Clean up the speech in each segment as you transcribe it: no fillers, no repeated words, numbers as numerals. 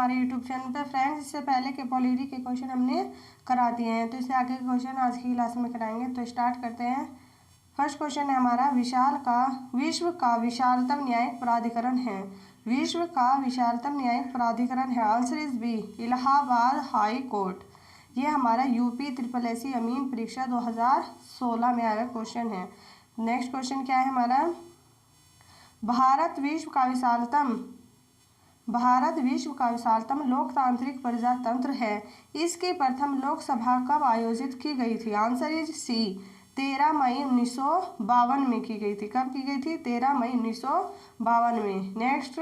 हमारे YouTube channel पर। Friends, इससे पहले के पॉलिटी के क्वेश्चन हमने करा दिए हैं, तो इससे आगे के क्वेश्चन आज की क्लास में कराएंगे। तो स्टार्ट करते हैं। फर्स्ट क्वेश्चन है हमारा, विश्व का विशालतम न्यायिक प्राधिकरण है। विश्व का विशालतम न्यायिक प्राधिकरण है। Answer is B, Allahabad high court. ये हमारा यूपी SSSC अमीन परीक्षा 2016 में आया क्वेश्चन है। नेक्स्ट क्वेश्चन क्या है हमारा, भारत विश्व का विशालतम लोकतांत्रिक प्रजातंत्र है। इसकी प्रथम लोकसभा कब आयोजित की गई थी? आंसर इज सी, 13 मई 1952 में की गई थी। कब की गई थी? 13 मई 1952 में। नेक्स्ट,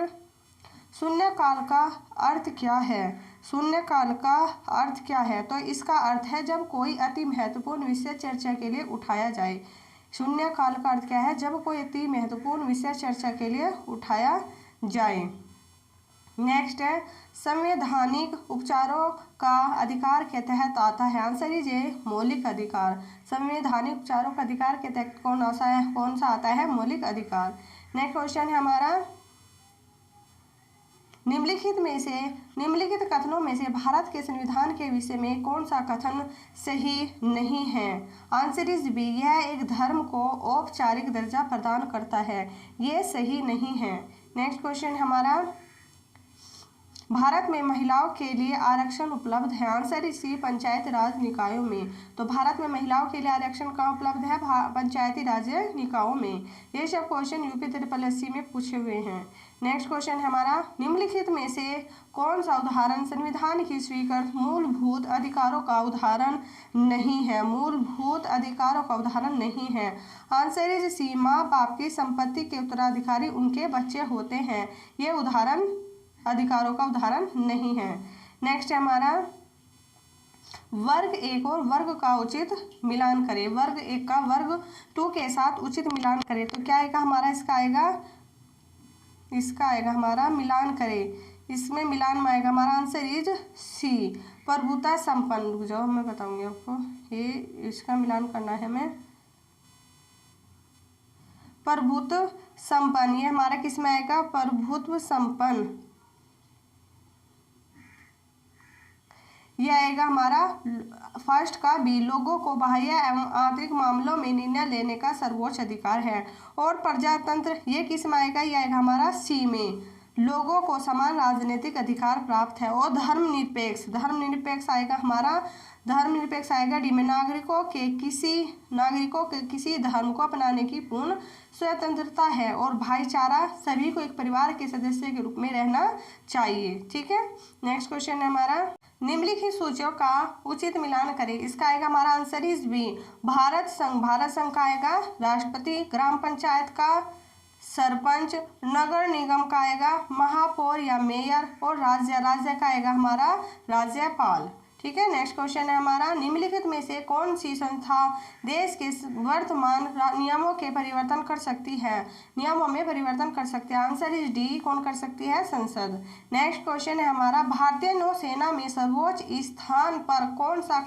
शून्यकाल का अर्थ क्या है? शून्यकाल का अर्थ क्या है? तो इसका अर्थ है जब कोई अति महत्वपूर्ण विषय चर्चा के लिए उठाया जाए। शून्यकाल का अर्थ क्या है? जब कोई अति महत्वपूर्ण विषय चर्चा के लिए उठाया जाए। नेक्स्ट है, संवैधानिक उपचारों का अधिकार के तहत आता है। आंसर इज ए, मौलिक अधिकार। संवैधानिक उपचारों का अधिकार के तहत कौन सा आता है? मौलिक अधिकार। नेक्स्ट क्वेश्चन है हमारा, निम्नलिखित कथनों में से भारत के संविधान के विषय में कौन सा कथन सही नहीं है? आंसर इज बी, यह एक धर्म को औपचारिक दर्जा प्रदान करता है। ये सही नहीं है। नेक्स्ट क्वेश्चन हमारा, भारत में महिलाओं के लिए आरक्षण उपलब्ध है। आंसर इज सी, पंचायती राज निकायों में। तो भारत में महिलाओं के लिए आरक्षण कहाँ उपलब्ध है? पंचायती राज निकायों में। ये सब क्वेश्चन यूपी SSSC में पूछे हुए हैं। नेक्स्ट क्वेश्चन है हमारा, निम्नलिखित में से कौन सा उदाहरण संविधान की स्वीकृत मूलभूत अधिकारों का उदाहरण नहीं है? मूलभूत अधिकारों का उदाहरण नहीं है। आंसर इज सी, माँ बाप की संपत्ति के उत्तराधिकारी उनके बच्चे होते हैं। ये अधिकारों का उदाहरण नहीं है। नेक्स्ट है हमारा, वर्ग 1 और वर्ग का उचित मिलान करें। वर्ग 1 का वर्ग 2 के साथ उचित मिलान करें। तो क्या आएगा हमारा? इसका आएगा हमारा मिलान करें। इसमें मिलान में आएगा हमारा आंसर इज सी, प्रभुता संपन्न। जो मैं बताऊंगी आपको, ये इसका मिलान करना है हमें, प्रभुत्व संपन्न। ये हमारा किस में आएगा? प्रभुत्व संपन्न। यह आएगा हमारा फर्स्ट का बी, लोगों को बाह्य एवं आंतरिक मामलों में निर्णय लेने का सर्वोच्च अधिकार है। और प्रजातंत्र, ये किस में आएगा? यह आएगा हमारा सी में, लोगों को समान राजनीतिक अधिकार प्राप्त है। और धर्मनिरपेक्ष आएगा हमारा, धर्मनिरपेक्ष आएगा डी में, नागरिकों के किसी धर्म को अपनाने की पूर्ण स्वतंत्रता है। और भाईचारा, सभी को एक परिवार के सदस्य के रूप में रहना चाहिए। ठीक है। नेक्स्ट क्वेश्चन है हमारा, निम्नलिखित सूचियों का उचित मिलान करें। इसका आएगा हमारा आंसर इज बी, भारत संघ का आएगा राष्ट्रपति, ग्राम पंचायत का सरपंच, नगर निगम का आएगा महापौर या मेयर, और राज्य का आएगा हमारा राज्यपाल। ठीक है। नेक्स्ट क्वेश्चन है हमारा, निम्नलिखित में से कौन सी संस्था देश के वर्तमान नियमों में परिवर्तन कर सकती है? आंसर इज डी, कौन कर सकती है? संसद। नेक्स्ट क्वेश्चन है हमारा, भारतीय नौसेना में सर्वोच्च स्थान पर कौन सा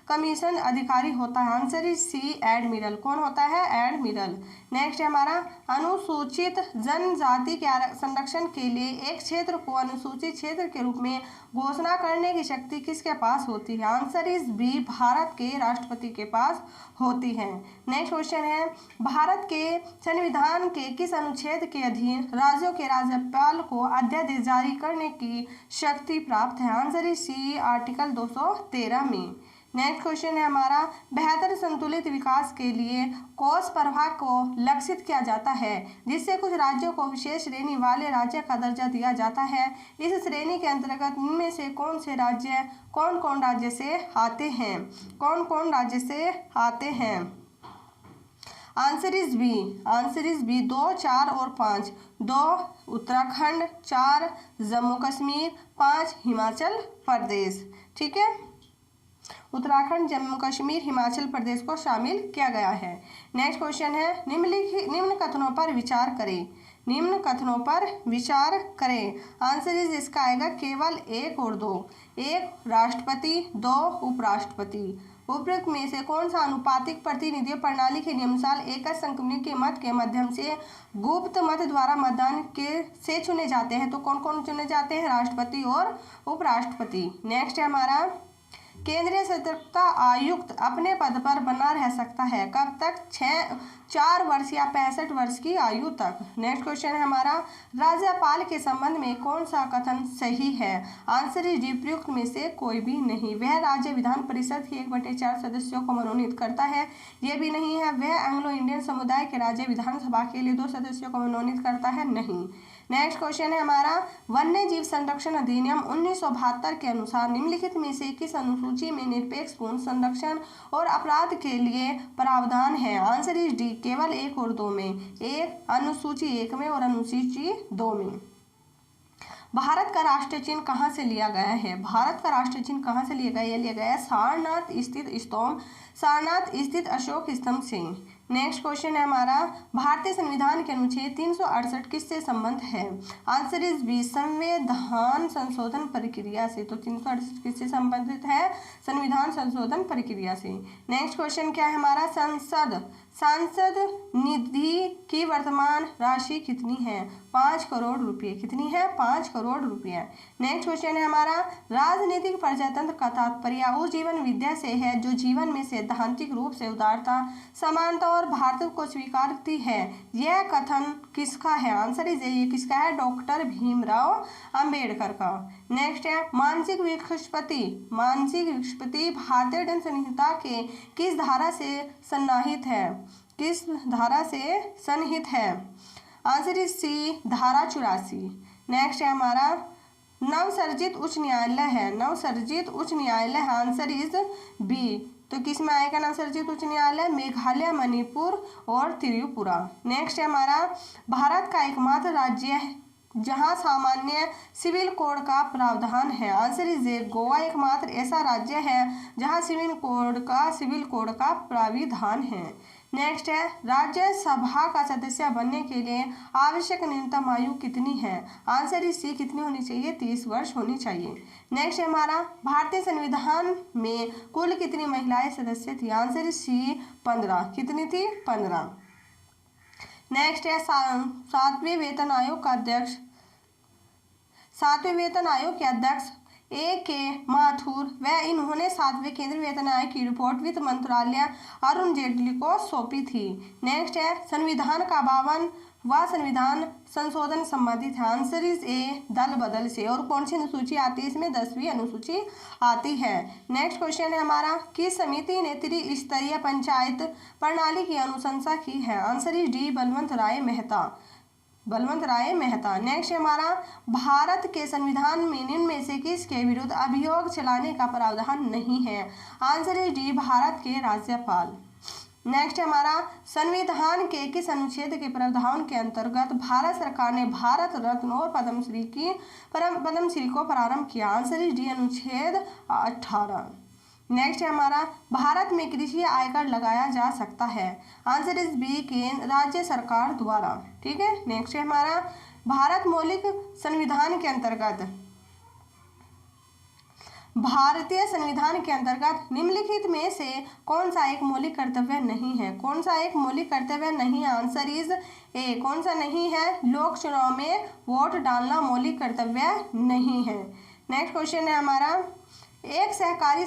कमीशन अधिकारी होता है? Answer is C, admiral. कौन होता है? एडमिरल। नेक्स्ट है हमारा, अनुसूचित जनजाति के संरक्षण के लिए एक क्षेत्र को अनुसूचित क्षेत्र के रूप में घोषणा करने की शक्ति किसके पास होती है? आंसर इज बी, भारत के राष्ट्रपति के पास होती है। नेक्स्ट क्वेश्चन है, भारत के संविधान के किस अनुच्छेद के अधीन राज्यों के राज्यपाल को अध्यादेश जारी करने की शक्ति प्राप्त है? आंसर इज सी, आर्टिकल 213 में। नेक्स्ट क्वेश्चन है हमारा, बेहतर संतुलित विकास के लिए कोष प्रवाह को लक्षित किया जाता है, जिससे कुछ राज्यों को विशेष श्रेणी वाले राज्य का दर्जा दिया जाता है। इस श्रेणी के अंतर्गत इनमें से कौन कौन राज्य से आते हैं? आंसर इज बी, 2, 4 और 5। 2 उत्तराखंड, 4 जम्मू कश्मीर, 5 हिमाचल प्रदेश। ठीक है। उत्तराखंड, जम्मू कश्मीर, हिमाचल प्रदेश को शामिल किया गया है। नेक्स्ट क्वेश्चन है, निम्न कथनों पर विचार करें। निम्न कथनों पर विचार करें। आंसर इज इसका आएगा केवल 1 और 2। 1 राष्ट्रपति, 2 उपराष्ट्रपति। उपरोक्त में से कौन सा अनुपातिक प्रतिनिधि प्रणाली के नियमानुसार एकल संक्रमण के मत के माध्यम से गुप्त मत द्वारा मतदान के से चुने जाते हैं? तो कौन कौन चुने जाते हैं? राष्ट्रपति और उपराष्ट्रपति। नेक्स्ट है हमारा, केंद्रीय सतर्कता आयुक्त अपने पद पर बना रह सकता है कब तक? 4 वर्ष या 65 वर्ष की आयु तक। नेक्स्ट क्वेश्चन है हमारा, राज्यपाल के संबंध में कौन सा कथन सही है? आंसर इज उपयुक्त में से कोई भी नहीं। वह राज्य विधान परिषद के 1/4 सदस्यों को मनोनीत करता है, यह भी नहीं है। वह एंग्लो इंडियन समुदाय के राज्य विधानसभा के लिए 2 सदस्यों को मनोनीत करता है, नहीं। नेक्स्ट क्वेश्चन है हमारा, वन्य जीव संरक्षण अधिनियम 1972 के अनुसार निम्नलिखित में से किस अनुसूची में निरपेक्ष पूर्ण संरक्षण और अपराध के लिए प्रावधान है? आंसर इज डी, केवल 1 और 2 में। 1 अनुसूची 1 में और अनुसूची 2 में। भारत का राष्ट्रीय चिन्ह कहाँ से लिया गया है? भारत का राष्ट्रीय चिन्ह कहाँ से लिया गया? यह लिया गया है सारनाथ स्थित स्तंभ, सारनाथ स्थित अशोक स्तंभ से। नेक्स्ट क्वेश्चन है हमारा, भारतीय संविधान के अनुच्छेद 368 किससे संबंध है? आंसर इज बी, संविधान संशोधन प्रक्रिया से। तो 368 किससे संबंधित है? संविधान संशोधन प्रक्रिया से। नेक्स्ट क्वेश्चन क्या है हमारा, सांसद निधि की वर्तमान राशि कितनी है? 5 करोड़ रुपये। कितनी है? 5 करोड़ रुपये। नेक्स्ट क्वेश्चन है हमारा, राजनीतिक प्रजातंत्र का तात्पर्य उस जीवन विद्या से है जो जीवन में सैद्धांतिक रूप से उदारता, समानता और भारत को स्वीकारती है। यह कथन किसका है? आंसर इज ये किसका है? डॉक्टर भीमराव अंबेडकर का। नेक्स्ट है, मानसिक विक्षिप्ति भारतीय दंड संहिता के किस धारा से सन्निहित है? किस धारा से सन्निहित है? आंसर इज सी, धारा 84। नेक्स्ट है हमारा, नवसर्जित उच्च न्यायालय है। नवसर्जित उच्च न्यायालय, आंसर इज बी। तो किस में आएगा नवसर्जित उच्च न्यायालय? मेघालय, मणिपुर और त्रिपुरा। नेक्स्ट है हमारा, भारत का एकमात्र राज्य है जहां सामान्य सिविल कोड का प्रावधान है। आंसर इज ए, गोवा एकमात्र ऐसा राज्य है जहां सिविल कोड का प्राविधान है। नेक्स्ट है, राज्यसभा का सदस्य बनने के लिए आवश्यक न्यूनतम आयु कितनी है? आंसर इज सी, कितनी होनी चाहिए? 30 वर्ष होनी चाहिए। नेक्स्ट है हमारा, भारतीय संविधान में कुल कितनी महिलाएं सदस्य थी? Answer is C, 15। कितनी थी? 15। नेक्स्ट है, 7वें वेतन आयोग के अध्यक्ष ए के माथुर व इन्होंने 7वें केंद्रीय वेतन आयोग की रिपोर्ट वित्त मंत्रालय अरुण जेटली को सौंपी थी। नेक्स्ट है, संविधान का 52वां संविधान संशोधन संबंधित है। आंसर इज ए, दल बदल से। और कौन सी अनुसूची आती है इसमें? 10वीं अनुसूची आती है। नेक्स्ट क्वेश्चन है हमारा, किस समिति ने त्रिस्तरीय पंचायत प्रणाली की अनुशंसा की है? Answer is D, Balwant Rai Mehta. Next है हमारा, भारत के संविधान में निम्न में से किसके विरुद्ध अभियोग चलाने का प्रावधान नहीं है? आंसर इज डी, भारत के राज्यपाल। नेक्स्ट है हमारा, संविधान के किस अनुच्छेद के प्रावधान के अंतर्गत भारत सरकार ने भारत रत्न और पद्मश्री को प्रारंभ किया? आंसर इज डी, अनुच्छेद 18। नेक्स्ट है हमारा, भारत में कृषि आयकर लगाया जा सकता है? आंसर इज बी, केंद्र राज्य सरकार द्वारा। ठीक है। नेक्स्ट है हमारा, भारतीय संविधान के अंतर्गत निम्नलिखित में से कौन सा एक मौलिक कर्तव्य नहीं है? कौन सा एक मौलिक कर्तव्य नहीं है? आंसर इज ए, कौन सा नहीं है? लोक चुनाव में वोट डालना मौलिक कर्तव्य नहीं है। नेक्स्ट क्वेश्चन है हमारा, एक सहकारी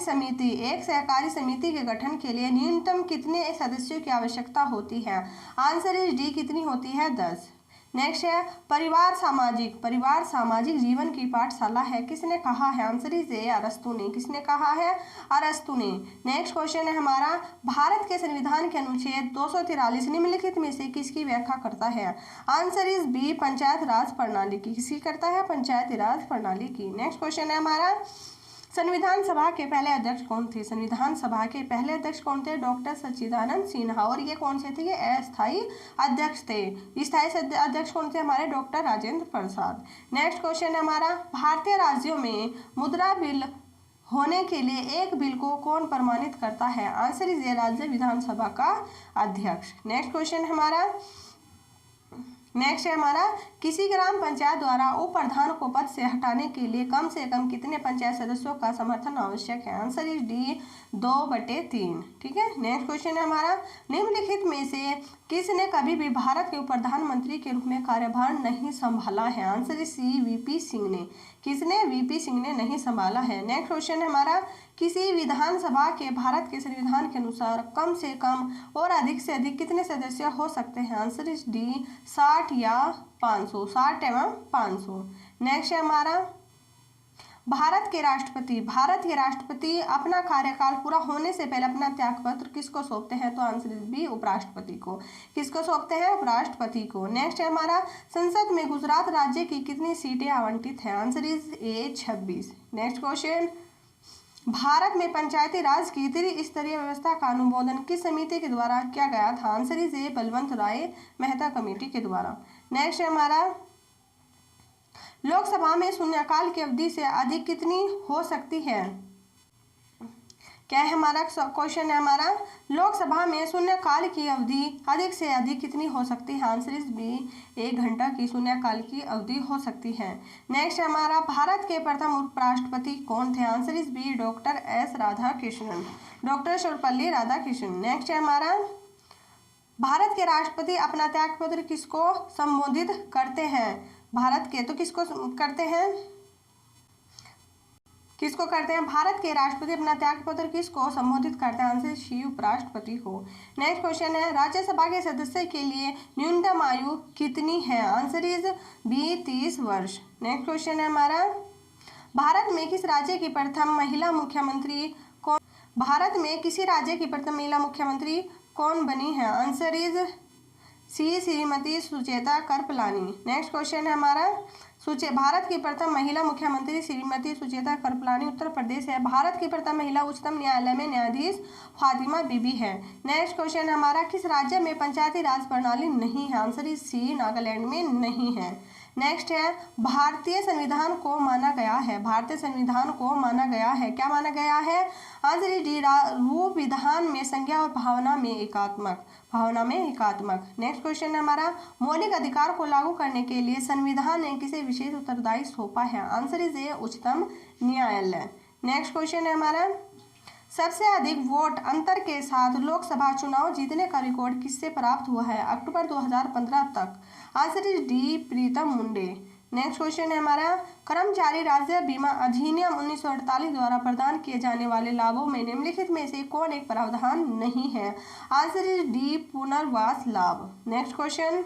समिति के गठन के लिए न्यूनतम कितने सदस्यों की आवश्यकता होती है? आंसर इज डी, कितनी होती है? 10। नेक्स्ट है, परिवार सामाजिक जीवन की पाठशाला है, किसने कहा है? आंसर इज ए, अरस्तु ने। किसने कहा है? अरस्तु ने। नेक्स्ट क्वेश्चन है हमारा, भारत के संविधान के अनुच्छेद 243 निम्नलिखित में से किसकी व्याख्या करता है? आंसर इज बी, पंचायत राज प्रणाली की। किसकी करता है? पंचायती राज प्रणाली की। नेक्स्ट क्वेश्चन है हमारा, संविधान सभा के पहले अध्यक्ष कौन थे? संविधान सभा के पहले अध्यक्ष कौन थे? डॉक्टर सच्चिदानंद सिन्हा। और ये कौन से थे? ये अस्थायी अध्यक्ष थे। स्थायी अध्यक्ष कौन थे? हमारे doctor Rajendra Prasad. Next question है हमारा, भारतीय राज्यों में मुद्रा बिल होने के लिए एक बिल को कौन प्रमाणित करता है? आंसर इज ये, राज्य विधानसभा का अध्यक्ष। नेक्स्ट क्वेश्चन हमारा, नेक्स्ट है हमारा, किसी ग्राम पंचायत द्वारा उप प्रधान को पद से हटाने के लिए कम से कम कितने पंचायत सदस्यों का समर्थन आवश्यक है? Answer is D 2/3। ठीक है। नेक्स्ट क्वेश्चन है हमारा, निम्नलिखित में से किसने कभी भी भारत के उप प्रधानमंत्री के रूप में कार्यभार नहीं संभाला है? Answer is C VP Singh ने। किसने? वीपी सिंह ने नहीं संभाला है। नेक्स्ट क्वेश्चन है हमारा, किसी विधानसभा के भारत के संविधान के अनुसार कम से कम और अधिक से अधिक कितने सदस्य हो सकते हैं? आंसर इज डी 60 या 500, 60 एवं 500। नेक्स्ट है हमारा, भारत के राष्ट्रपति अपना कार्यकाल पूरा होने से पहले अपना त्यागपत्र किसको सौंपते हैं? तो आंसर इज बी उपराष्ट्रपति को। किसको सौंपते हैं? उपराष्ट्रपति को। नेक्स्ट है हमारा, संसद में गुजरात राज्य की कितनी सीटें आवंटित हैं? Answer is A 26। Next question, Bharat में पंचायती राज की त्रिस्तरीय व्यवस्था का अनुमोदन किस समिति के द्वारा किया गया था? Answer is A Balwant Rai Mehta committee के द्वारा। नेक्स्ट है हमारा, लोकसभा में शून्यकाल की अवधि से अधिक कितनी हो सकती है? क्या है हमारा क्वेश्चन है हमारा, लोकसभा में शून्यकाल की अवधि अधिक से अधिक कितनी हो सकती है? आंसर इज बी 1 घंटा की शून्यकाल की अवधि हो सकती है। नेक्स्ट है हमारा, भारत के प्रथम उपराष्ट्रपति कौन थे? Answer is B doctor S Radhakrishnan, doctor Sarvepalli Radhakrishnan. Next है हमारा, भारत के राष्ट्रपति अपना त्यागपत्र किसको संबोधित करते हैं? भारत के तो किसको करते हैं? किसको करते हैं? भारत के राष्ट्रपति अपना त्यागपत्र किसको संबोधित करते हैं? आंसर सी उपराष्ट्रपति को। नेक्स्ट क्वेश्चन है, राज्यसभा के सदस्य के लिए न्यूनतम आयु कितनी है? आंसर इज बी 30 वर्ष। नेक्स्ट क्वेश्चन है हमारा, भारत में किस राज्य की प्रथम महिला मुख्यमंत्री कौन? भारत में किसी राज्य की प्रथम महिला मुख्यमंत्री कौन बनी है? Answer is C Shrimati Sucheta Kripalani. Next question है हमारा, भारत की प्रथम महिला मुख्यमंत्री श्रीमती सुचेता कृपलानी उत्तर प्रदेश है। भारत की प्रथम महिला उच्चतम न्यायालय में न्यायाधीश फातिमा बीबी है। नेक्स्ट क्वेश्चन है हमारा, किस राज्य में पंचायती राज प्रणाली नहीं है? आंसर इज सी नागालैंड में नहीं है। नेक्स्ट है, भारतीय संविधान को माना गया है। भारतीय संविधान को माना गया है, क्या माना गया है? आंसर इज डी रूप विधान में संज्ञा और भावना में एकात्मक, भावना में एकात्मक। नेक्स्ट क्वेश्चन है हमारा, मौलिक अधिकार को लागू करने के लिए संविधान ने किसे विशेष उत्तरदायी सौंपा है? आंसर इज ए उच्चतम न्यायालय। नेक्स्ट क्वेश्चन है हमारा, सबसे अधिक वोट अंतर के साथ लोकसभा चुनाव जीतने का रिकॉर्ड किससे प्राप्त हुआ है अक्टूबर 2015 तक? Answer is D Pritam Munde. Next question है हमारा, कर्मचारी राज्य बीमा अधिनियम 1948 द्वारा प्रदान किए जाने वाले लाभों में निम्नलिखित में से कौन एक प्रावधान नहीं है? आंसर इज डी पुनर्वास लाभ। नेक्स्ट क्वेश्चन,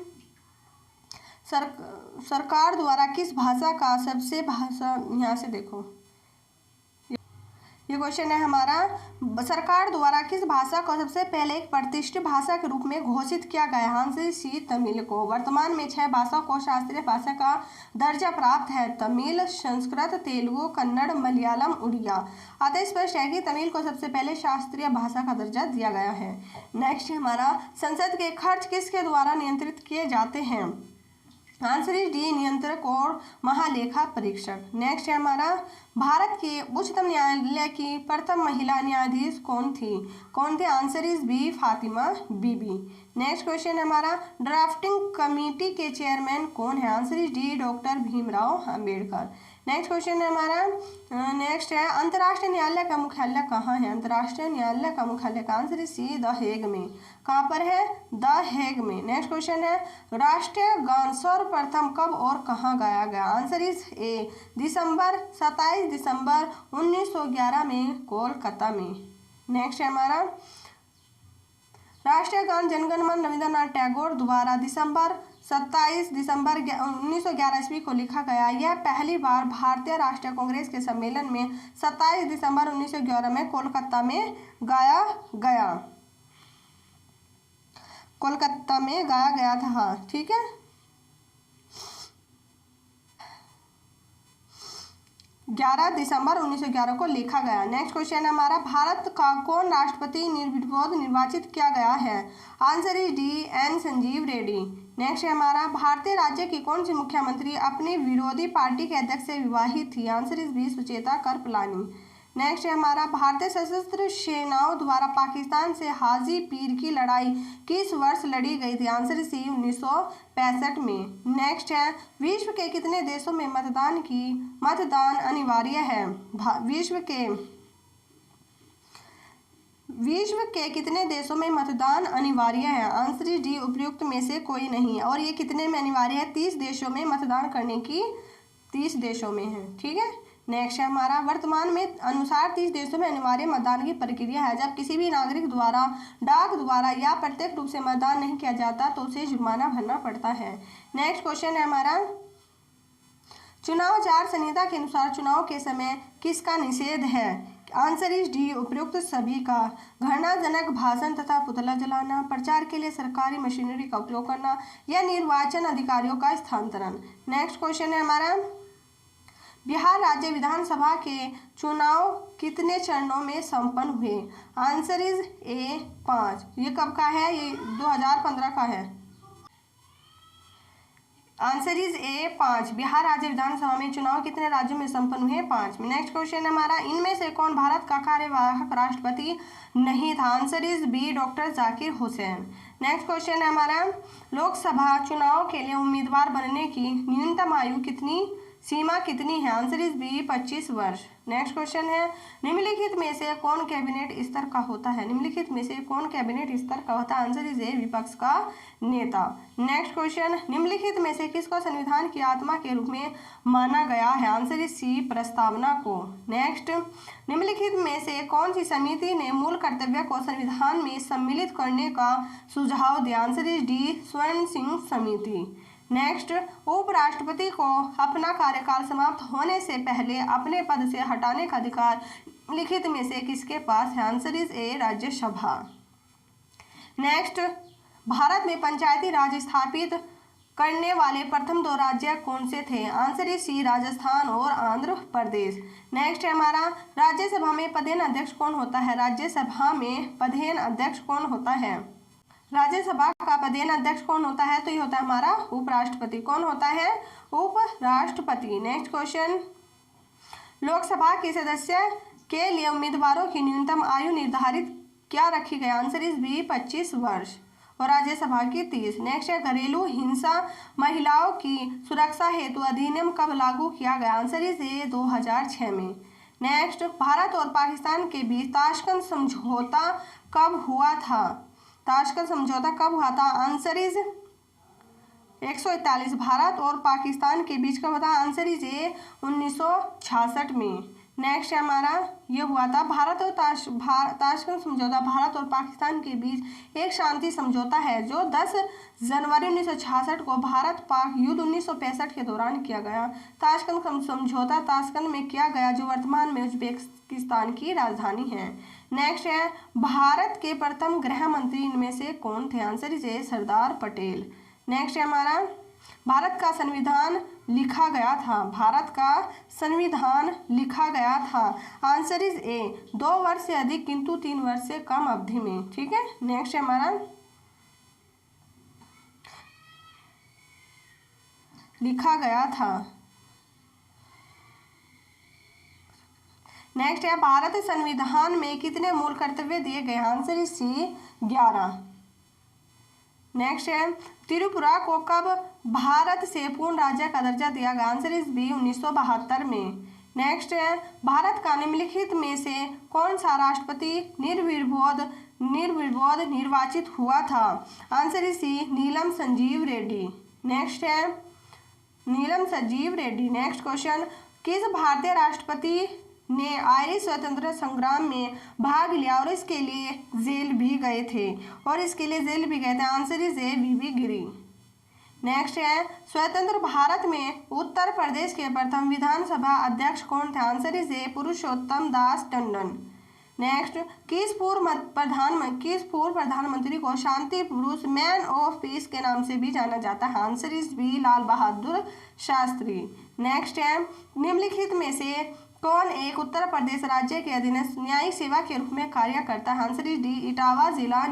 सरकार द्वारा किस भाषा का सबसे यहाँ से देखो, ये क्वेश्चन है हमारा, सरकार द्वारा किस भाषा को सबसे पहले एक प्रतिष्ठित भाषा के रूप में घोषित किया गया? आंसर सी तमिल को। वर्तमान में 6 भाषा को शास्त्रीय भाषा का दर्जा प्राप्त है, तमिल, संस्कृत, तेलुगु, कन्नड़, मलयालम, उड़िया। अतः स्पष्ट है कि तमिल को सबसे पहले शास्त्रीय भाषा का दर्जा दिया गया है। नेक्स्ट हमारा, संसद के खर्च किसके द्वारा नियंत्रित किए जाते हैं? आंसर इज डी नियंत्रक और महालेखा परीक्षक। नेक्स्ट है हमारा, भारत के उच्चतम न्यायालय की प्रथम महिला न्यायाधीश कौन थे? Answer is B Fatima Bibi. Next question है हमारा, ड्राफ्टिंग कमेटी के चेयरमैन कौन है? Answer is D doctor Bhimrao Ambedkar. Next question है हमारा, नेक्स्ट है, अंतर्राष्ट्रीय न्यायालय का मुख्यालय कहाँ है? अंतर्राष्ट्रीय न्यायालय का मुख्यालय का answer is see the Hague में। कहाँ पर है? द हेग में। नेक्स्ट क्वेश्चन है, राष्ट्रीय गान सर्वप्रथम कब और कहाँ गाया गया? आंसर इज ए 27 दिसंबर 1911 में कोलकाता में। नेक्स्ट है हमारा, राष्ट्रीय गान जनगण मन रविंद्रनाथ टैगोर द्वारा 27 दिसंबर 1911 ईस्वी को लिखा गया। यह पहली बार भारतीय राष्ट्रीय कांग्रेस के सम्मेलन में 27 दिसंबर 1911 में कोलकाता में गाया गया। कोलकाता में गाया गया था। हाँ ठीक है, 11 दिसंबर 1911 को लिखा गया। नेक्स्ट क्वेश्चन है हमारा, भारत का कौन राष्ट्रपति निर्विरोध निर्वाचित किया गया है? Answer is D N Sanjiva Reddy. Next है हमारा, भारतीय राज्य की कौन सी मुख्यमंत्री अपनी विरोधी पार्टी के अध्यक्ष से विवाहित थी? Answer is B Sucheta Kripalani. Next है हमारा भारतीय सशस्त्र सेनाओं द्वारा पाकिस्तान से हाजी पीर की लड़ाई किस वर्ष लड़ी गई थी? आंसर सी 1965 में। नेक्स्ट है विश्व के कितने देशों में मतदान अनिवार्य है? विश्व के कितने देशों में मतदान अनिवार्य है? आंसर डी उपयुक्त में से कोई नहीं। और ये कितने में अनिवार्य है? 30 देशों में मतदान करने की 30 देशों में है। ठीक है। नेक्स्ट है हमारा वर्तमान में अनुसार 30 देशों में अनिवार्य मतदान की प्रक्रिया है। जब किसी भी नागरिक द्वारा डाक द्वारा या प्रत्यक्ष रूप से मतदान नहीं किया जाता तो उसे जुर्माना भरना पड़ता है। नेक्स्ट क्वेश्चन है हमारा चुनाव आचार संहिता के अनुसार चुनाव के समय किसका निषेध है? आंसर इज डी उपयुक्त सभी का। घृणाजनक भाषण तथा पुतला जलाना, प्रचार के लिए सरकारी मशीनरी का उपयोग करना या निर्वाचन अधिकारियों का स्थानांतरण। नेक्स्ट क्वेश्चन है हमारा बिहार राज्य विधानसभा के चुनाव कितने चरणों में संपन्न हुए? आंसर इज ए 5। ये कब का है? ये 2015 का है। आंसर इज ए 5। बिहार राज्य विधानसभा में चुनाव कितने राज्यों में संपन्न हुए? 5 में। नेक्स्ट क्वेश्चन हमारा इनमें से कौन भारत का कार्यवाहक राष्ट्रपति नहीं था? Answer is B doctor Zakir Hussain. Next question है हमारा लोकसभा चुनाव के लिए उम्मीदवार बनने की न्यूनतम आयु सीमा कितनी है? आंसर इज बी 25 वर्ष। नेक्स्ट क्वेश्चन है निम्नलिखित में से कौन कैबिनेट स्तर का होता है? निम्नलिखित में से कौन कैबिनेट स्तर का होता है? आंसर इज ए विपक्ष का नेता। नेक्स्ट क्वेश्चन निम्नलिखित में से किसको संविधान की आत्मा के रूप में माना गया है? आंसर इज सी प्रस्तावना को। नेक्स्ट निम्नलिखित में से कौन सी समिति ने मूल कर्तव्य को संविधान में सम्मिलित करने का सुझाव दिया? आंसर इज डी स्वर्ण सिंह समिति। नेक्स्ट उपराष्ट्रपति को अपना कार्यकाल समाप्त होने से पहले अपने पद से हटाने का अधिकार लिखित में से किसके पास है? Answer is A Rajya Sabha. Next Bharat में पंचायती राज स्थापित करने वाले प्रथम 2 राज्य कौन से थे? आंसर इज सी राजस्थान और आंध्र प्रदेश। नेक्स्ट है हमारा राज्यसभा में पदेन अध्यक्ष कौन होता है? राज्यसभा में पदेन अध्यक्ष कौन होता है? राज्यसभा का पदेन अध्यक्ष कौन होता है? तो ये होता है हमारा उपराष्ट्रपति। कौन होता है? उपराष्ट्रपति। नेक्स्ट क्वेश्चन लोकसभा के सदस्य के लिए उम्मीदवारों की न्यूनतम आयु निर्धारित क्या रखी गई? आंसर इज बी 25 वर्ष और राज्यसभा की 30। नेक्स्ट है घरेलू हिंसा महिलाओं की सुरक्षा हेतु अधिनियम कब लागू किया गया? आंसर इज ए 2006 में। नेक्स्ट भारत और पाकिस्तान के बीच ताशकंद समझौता कब हुआ था? ताशकंद समझौता कब हुआ था? आंसर इज 141 भारत और पाकिस्तान के बीच कब हुआ था? आंसर इज ए 1966 में। नेक्स्ट हमारा ये हुआ था भारत और ताशकंद समझौता भारत और पाकिस्तान के बीच एक शांति समझौता है जो 10 जनवरी 1966 को भारत पाक युद्ध 1965 के दौरान किया गया। ताशकंद समझौता ताशकंद में किया गया जो वर्तमान में उज्बेकिस्तान की राजधानी है। नेक्स्ट है भारत के प्रथम गृह मंत्री इनमें से कौन थे? Answer is A Sardar Patel. Next है हमारा भारत का संविधान लिखा गया था? भारत का संविधान लिखा गया था। आंसर इज ए 2 वर्ष से अधिक किंतु 3 वर्ष से कम अवधि में। ठीक है। नेक्स्ट है हमारा लिखा गया था। नेक्स्ट है भारत संविधान में कितने मूल कर्तव्य दिए गए? Answer is C 11। नेक्स्ट है त्रिपुरा को कब भारत से पूर्ण राज्य का दर्जा दिया गया? आंसर इज बी 1972 में। नेक्स्ट है भारत का निम्नलिखित में से कौन सा राष्ट्रपति निर्विरोध निर्वाचित हुआ था? Answer is C Neelam Sanjiva Reddy. Next है नीलम संजीव रेड्डी। नेक्स्ट क्वेश्चन किस भारतीय राष्ट्रपति ने आयरिश स्वतंत्रता संग्राम में भाग लिया और इसके लिए जेल भी गए थे? Answer is A V Giri. Next है स्वतंत्र भारत में उत्तर प्रदेश के प्रथम विधानसभा अध्यक्ष कौन थे? Answer is A Purushottam Das Tandon. Next किस पूर्व प्रधानमंत्री को शांति पुरुष मैन ऑफ पीस के नाम से भी जाना जाता है? Answer is B Lal Bahadur Shastri. Next है निम्नलिखित में से कौन एक उत्तर प्रदेश राज्य के अधीनस्थ न्यायिक सेवा के रूप में कार्य करता है? आंसर इज डी इटावा जिला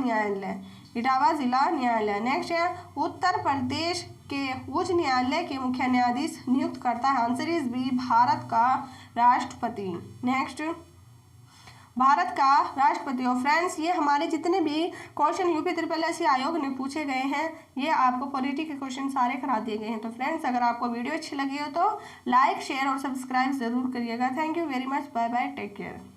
न्यायालय। नेक्स्ट है उत्तर प्रदेश के उच्च न्यायालय के मुख्य न्यायाधीश नियुक्त करता है? आंसर इज बी भारत का राष्ट्रपति। नेक्स्ट भारत का राष्ट्रपति हो। फ्रेंड्स, ये हमारे जितने भी क्वेश्चन यूपी SSS आयोग ने पूछे गए हैं, ये आपको पॉलिटी के क्वेश्चन सारे करा दिए गए हैं। तो फ्रेंड्स, अगर आपको वीडियो अच्छी लगी हो तो लाइक, शेयर और सब्सक्राइब जरूर करिएगा। Thank you very much. Bye bye, take care.